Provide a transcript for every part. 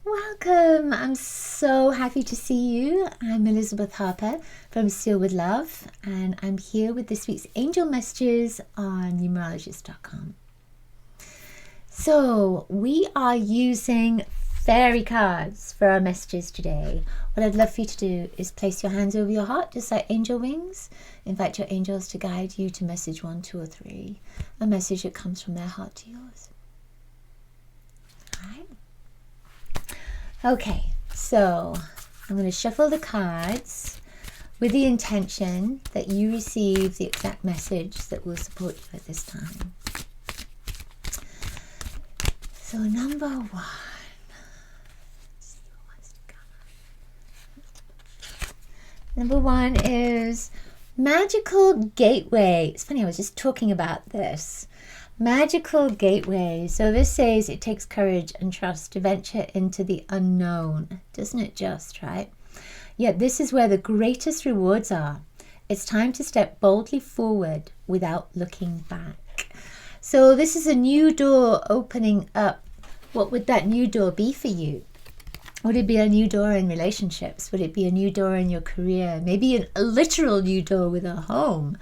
Welcome. I'm so happy to see you. I'm Elizabeth Harper from Still With Love, and I'm here with this week's angel messages on numerologist.com. So we are using fairy cards for our messages today. What I'd love for you to do is place your hands over your heart, just like angel wings. Invite your angels to guide you to message 1, 2, or 3, a message that comes from their heart to yours. All right. Okay, so I'm going to shuffle the cards with the intention that you receive the exact message that will support you at this time. So number 1. Let's see what wants to come. Number 1 is magical gateway. It's funny, I was just talking about this. Magical gateway. So this says it takes courage and trust to venture into the unknown. Doesn't it just, right? Yet this is where the greatest rewards are. It's time to step boldly forward without looking back. So this is a new door opening up. What would that new door be for you? Would it be a new door in relationships? Would it be a new door in your career? Maybe a literal new door with a home?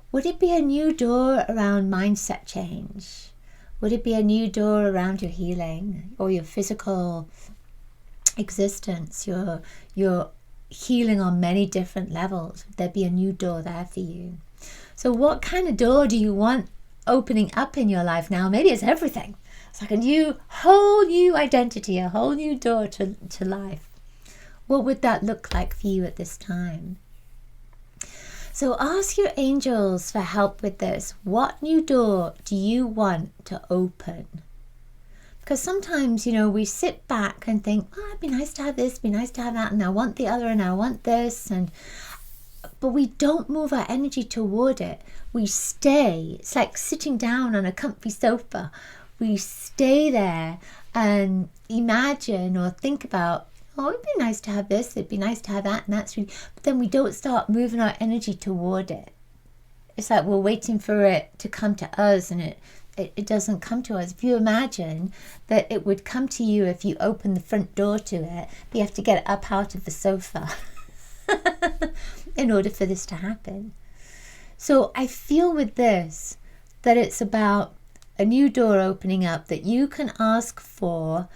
Would it be a new door around mindset change? Would it be a new door around your healing or your physical existence, your healing on many different levels? Would there be a new door there for you? So what kind of door do you want opening up in your life now? Maybe it's everything. It's like a whole new identity, a whole new door to life. What would that look like for you at this time? So ask your angels for help with this. What new door do you want to open? Because sometimes, we sit back and think, oh, it'd be nice to have this, it'd be nice to have that, and I want the other, and I want this, but we don't move our energy toward it. We stay. It's like sitting down on a comfy sofa. We stay there and imagine or think about, oh, it'd be nice to have this, it'd be nice to have that, and that's really, but then we don't start moving our energy toward it. It's like we're waiting for it to come to us, and it doesn't come to us. If you imagine that it would come to you if you open the front door to it, but you have to get up out of the sofa in order for this to happen. So I feel with this that it's about a new door opening up, that you can ask for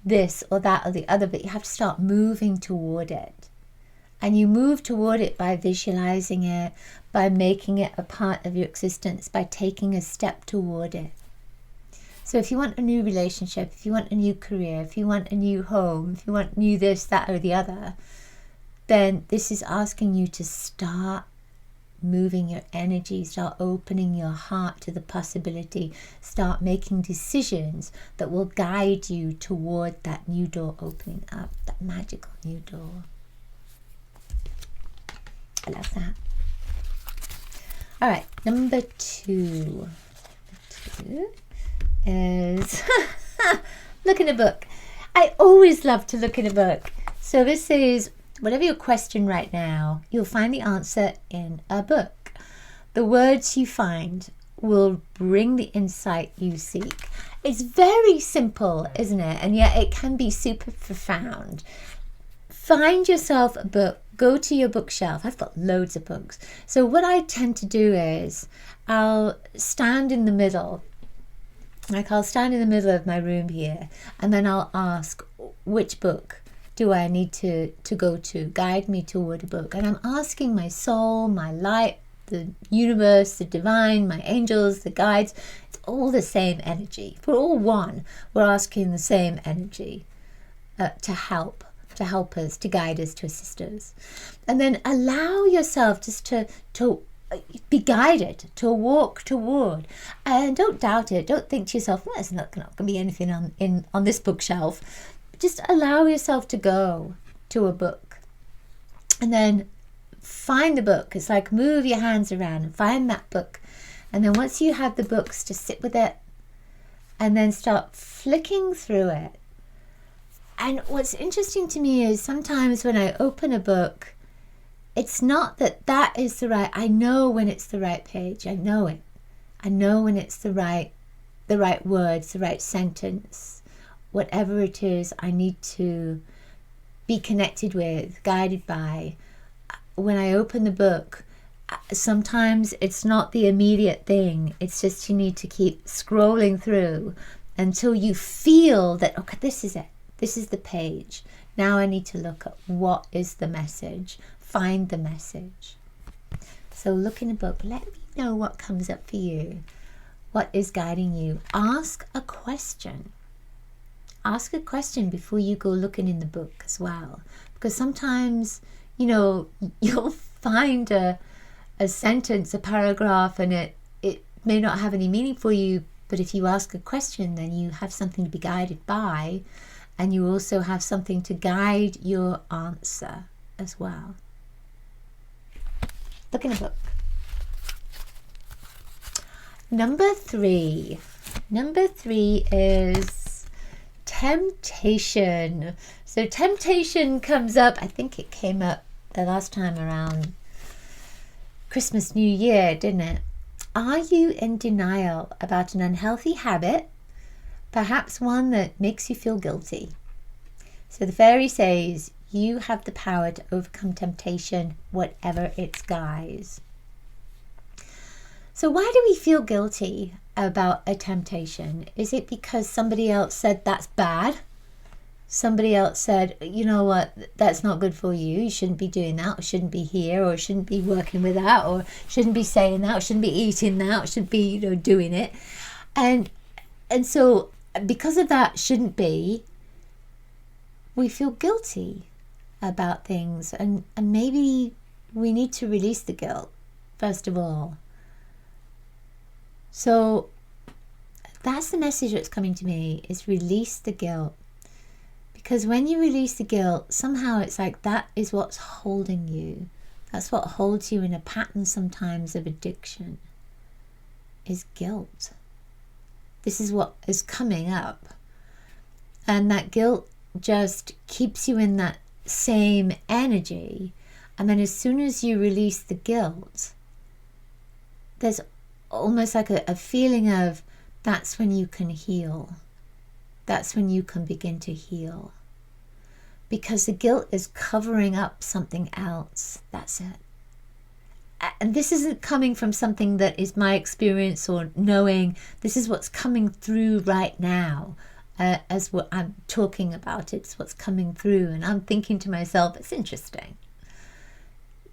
this or that or the other, but you have to start moving toward it. And you move toward it by visualizing it, by making it a part of your existence, by taking a step toward it. So if you want a new relationship, if you want a new career, if you want a new home, if you want new this, that or the other, then this is asking you to start moving your energy, start opening your heart to the possibility, start making decisions that will guide you toward that new door opening up, that magical new door. I love that. All right, number 2. Is look in a book. I always love to look in a book. So this is, whatever your question right now, you'll find the answer in a book. The words you find will bring the insight you seek. It's very simple, isn't it? And yet it can be super profound. Find yourself a book. Go to your bookshelf. I've got loads of books. So what I tend to do is I'll stand in the middle. I'll stand in the middle of my room here, and then I'll ask, which book do I need to go to? Guide me toward a book. And I'm asking my soul, my light, the universe, the divine, my angels, the guides. It's all the same energy. We're all one. We're asking the same energy to help us, to guide us, to assist us. And then allow yourself just to be guided, to walk toward. And don't doubt it. Don't think to yourself, well, there's not going to be anything on this bookshelf. Just allow yourself to go to a book and then find the book. It's like move your hands around and find that book. And then once you have the books, just sit with it and then start flicking through it. And what's interesting to me is sometimes when I open a book, it's not that is the right, I know when it's the right page. I know it. I know when it's the right words, the right sentence. whatever it is I need to be connected with, guided by. When I open the book, sometimes it's not the immediate thing. It's just you need to keep scrolling through until you feel that, okay, this is it. This is the page. Now I need to look at what is the message. Find the message. So look in the book. Let me know what comes up for you. What is guiding you? Ask a question. Ask a question before you go looking in the book as well. Because sometimes, you'll find a sentence, a paragraph, and it may not have any meaning for you. But if you ask a question, then you have something to be guided by. And you also have something to guide your answer as well. Look in the book. Number three is temptation. So temptation comes up, I think it came up the last time around Christmas, New Year, didn't it? Are you in denial about an unhealthy habit? Perhaps one that makes you feel guilty. So the fairy says you have the power to overcome temptation, whatever its guise. So why do we feel guilty about a temptation? Is it because somebody else said that's bad? Somebody else said, you know what, that's not good for you. You shouldn't be doing that, or shouldn't be here, or shouldn't be working with that, or shouldn't be saying that, or shouldn't be eating that, or shouldn't be, doing it. And so because of that shouldn't be, we feel guilty about things. And maybe we need to release the guilt, first of all. So that's the message that's coming to me, is release the guilt. Because when you release the guilt, somehow it's like that is what's holding you. That's what holds you in a pattern sometimes of addiction, is guilt. This is what is coming up. And that guilt just keeps you in that same energy. And then as soon as you release the guilt, there's almost like a feeling of, that's when you can heal. That's when you can begin to heal. Because the guilt is covering up something else. That's it. And this isn't coming from something that is my experience or knowing. This is what's coming through right now. As what I'm talking about, it's what's coming through. And I'm thinking to myself, it's interesting.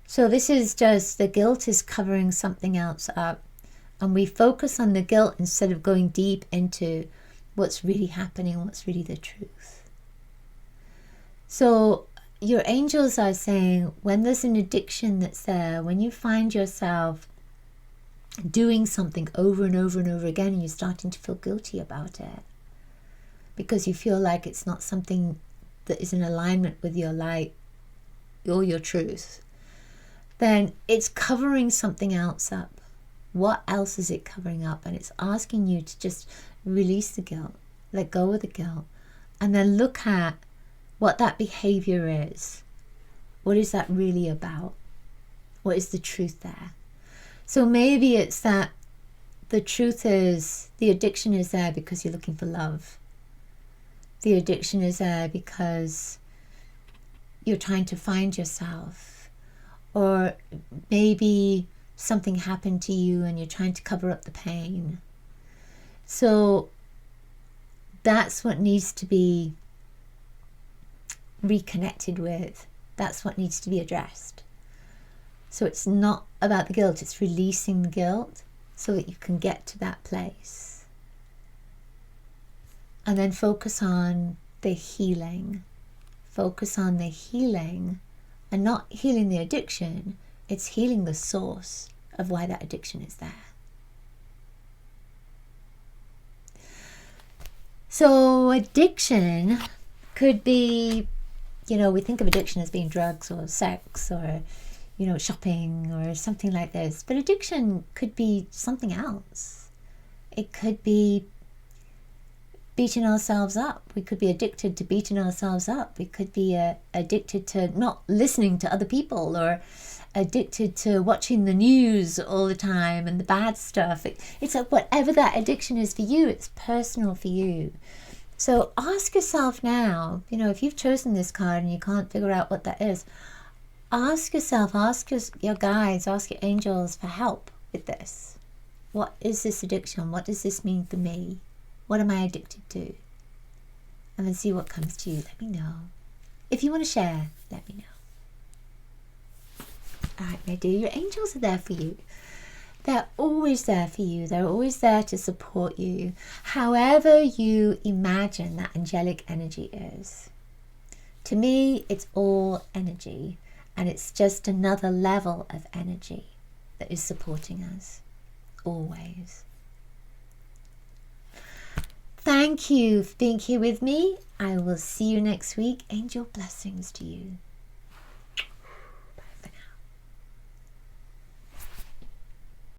So this is just, the guilt is covering something else up. And we focus on the guilt instead of going deep into what's really happening, what's really the truth. So your angels are saying, when there's an addiction that's there, when you find yourself doing something over and over and over again, and you're starting to feel guilty about it, because you feel like it's not something that is in alignment with your light or your truth, then it's covering something else up. What else is it covering up? And it's asking you to just release the guilt, let go of the guilt, and then look at what that behavior is. What is that really about? What is the truth there? So maybe it's that the truth is, the addiction is there because you're looking for love. The addiction is there because you're trying to find yourself. Or maybe something happened to you and you're trying to cover up the pain. So that's what needs to be reconnected with. That's what needs to be addressed. So it's not about the guilt, it's releasing the guilt so that you can get to that place. And then focus on the healing. Focus on the healing, and not healing the addiction, it's healing the source of why that addiction is there. So addiction could be, we think of addiction as being drugs or sex or, shopping or something like this. But addiction could be something else. It could be beating ourselves up. We could be addicted to beating ourselves up. We could be addicted to not listening to other people, or addicted to watching the news all the time and the bad stuff. It's like whatever that addiction is for you, it's personal for you. So ask yourself now, if you've chosen this card and you can't figure out what that is, ask yourself, ask your guides, ask your angels for help with this. What is this addiction? What does this mean for me? What am I addicted to? And then see what comes to you. Let me know. If you want to share, let me know. All right, my dear, your angels are there for you. They're always there for you. They're always there to support you. However you imagine that angelic energy is. To me, it's all energy. And it's just another level of energy that is supporting us. Always. Thank you for being here with me. I will see you next week. Angel blessings to you.